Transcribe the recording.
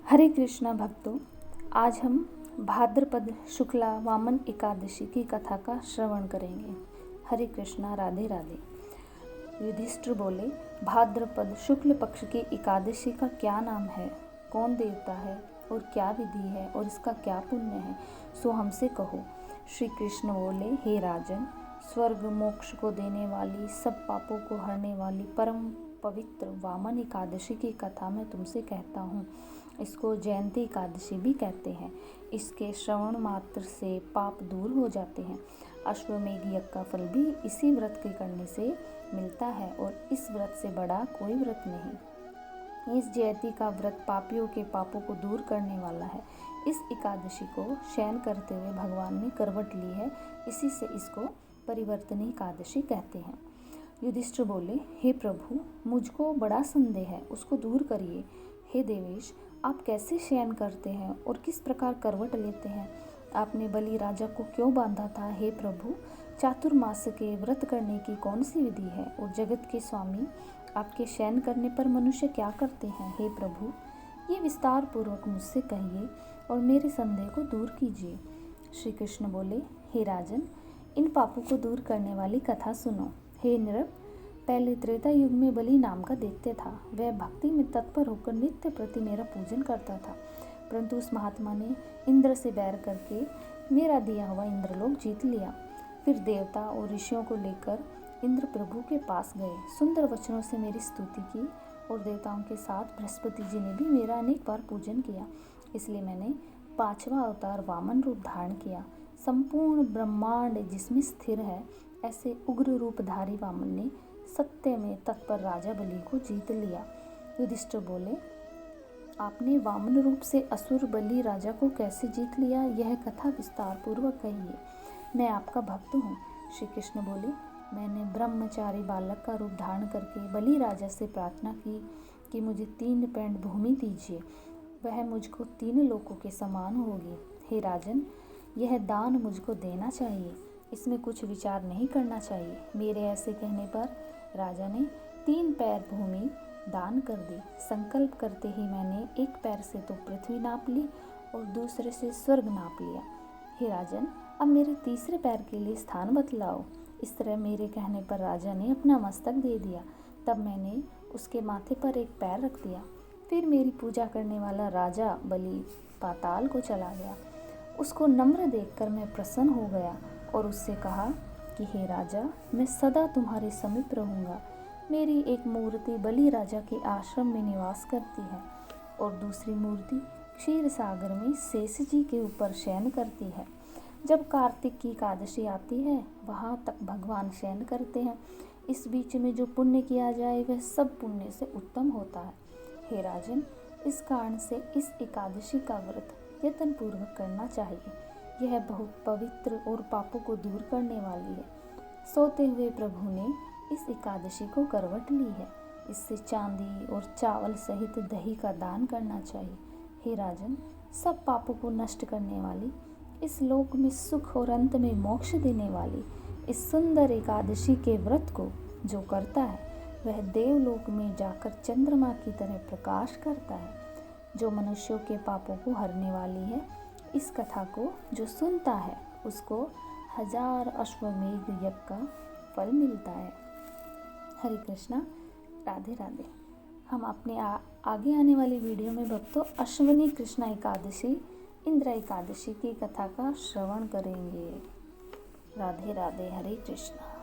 हरे कृष्णा भक्तों, आज हम भाद्रपद शुक्ला वामन एकादशी की कथा का श्रवण करेंगे। हरे कृष्णा, राधे राधे। युधिष्ठिर बोले, भाद्रपद शुक्ल पक्ष की एकादशी का क्या नाम है, कौन देवता है और क्या विधि है और इसका क्या पुण्य है, सो हमसे कहो। श्री कृष्ण बोले, हे राजन, स्वर्ग मोक्ष को देने वाली, सब पापों को हरने वाली परम पवित्र वामन एकादशी की कथा मैं तुमसे कहता हूँ। इसको जयंती एकादशी भी कहते हैं। इसके श्रवण मात्र से पाप दूर हो जाते हैं। अश्वमेध यज्ञ का फल भी इसी व्रत के करने से मिलता है और इस व्रत से बड़ा कोई व्रत नहीं। इस जयंती का व्रत पापियों के पापों को दूर करने वाला है। इस एकादशी को शयन करते हुए भगवान ने करवट ली है, इसी से इसको परिवर्तनी एकादशी कहते हैं। युधिष्ठिर बोले, हे प्रभु, मुझको बड़ा संदेह है, उसको दूर करिए। हे देवेश, आप कैसे शयन करते हैं और किस प्रकार करवट लेते हैं? आपने बलि राजा को क्यों बांधा था? हे प्रभु, चातुर्मास के व्रत करने की कौन सी विधि है और जगत के स्वामी आपके शयन करने पर मनुष्य क्या करते हैं? हे प्रभु, ये विस्तार पूर्वक मुझसे कहिए और मेरे संदेह को दूर कीजिए। श्री कृष्ण बोले, हे राजन, इन पापों को दूर करने वाली कथा सुनो। हे नृप, पहले त्रेता युग में बलि नाम का दैत्य था। वह भक्ति में तत्पर होकर नित्य प्रति मेरा पूजन करता था, परंतु उस महात्मा ने इंद्र से बैर करके मेरा दिया हुआ इंद्रलोक जीत लिया। फिर देवता और ऋषियों को लेकर इंद्र प्रभु के पास गए, सुंदर वचनों से मेरी स्तुति की और देवताओं के साथ बृहस्पति जी ने भी मेरा अनेक बार पूजन किया। इसलिए मैंने 5वां अवतार वामन रूप धारण किया। संपूर्ण ब्रह्मांड जिसमें स्थिर है, ऐसे उग्र रूपधारी वामन ने सत्य में तत्पर राजा बलि को जीत लिया। युधिष्ठिर बोले, आपने वामन रूप से असुर बलि राजा को कैसे जीत लिया, यह कथा विस्तार पूर्वक कहिए। मैं आपका भक्त हूँ। श्री कृष्ण बोले, मैंने ब्रह्मचारी बालक का रूप धारण करके बलि राजा से प्रार्थना की कि मुझे 3 पैंड भूमि दीजिए, वह मुझको 3 लोकों के समान होगी। हे राजन, यह दान मुझको देना चाहिए, इसमें कुछ विचार नहीं करना चाहिए। मेरे ऐसे कहने पर राजा ने 3 पैर भूमि दान कर दी। संकल्प करते ही मैंने एक पैर से तो पृथ्वी नाप ली और दूसरे से स्वर्ग नाप लिया। हे राजन, अब मेरे तीसरे पैर के लिए स्थान बतलाओ। इस तरह मेरे कहने पर राजा ने अपना मस्तक दे दिया। तब मैंने उसके माथे पर एक पैर रख दिया। फिर मेरी पूजा करने वाला राजा बलि पाताल को चला गया। उसको नम्र देखकर मैं प्रसन्न हो गया और उससे कहा कि हे राजा, मैं सदा तुम्हारे समीप रहूँगा। मेरी एक मूर्ति बलि राजा के आश्रम में निवास करती है और दूसरी मूर्ति क्षीर सागर में शेष जी के ऊपर शयन करती है। जब कार्तिक की एकादशी आती है, वहाँ तक भगवान शयन करते हैं। इस बीच में जो पुण्य किया जाए वह सब पुण्य से उत्तम होता है। हे राजन, इस कारण से इस एकादशी का व्रत यत्नपूर्वक करना चाहिए। यह बहुत पवित्र और पापों को दूर करने वाली है। सोते हुए प्रभु ने इस एकादशी को करवट ली है। इससे चांदी और चावल सहित दही का दान करना चाहिए। हे राजन, सब पापों को नष्ट करने वाली, इस लोक में सुख और अंत में मोक्ष देने वाली इस सुंदर एकादशी के व्रत को जो करता है, वह देवलोक में जाकर चंद्रमा की तरह प्रकाश करता है। जो मनुष्यों के पापों को हरने वाली है, इस कथा को जो सुनता है, उसको 1000 अश्वमेध यज्ञ का फल मिलता है। हरे कृष्णा, राधे राधे। हम अपने आगे आने वाली वीडियो में भक्तों अश्विनी कृष्णा एकादशी, इंद्र एकादशी की कथा का श्रवण करेंगे। राधे राधे। हरे कृष्णा।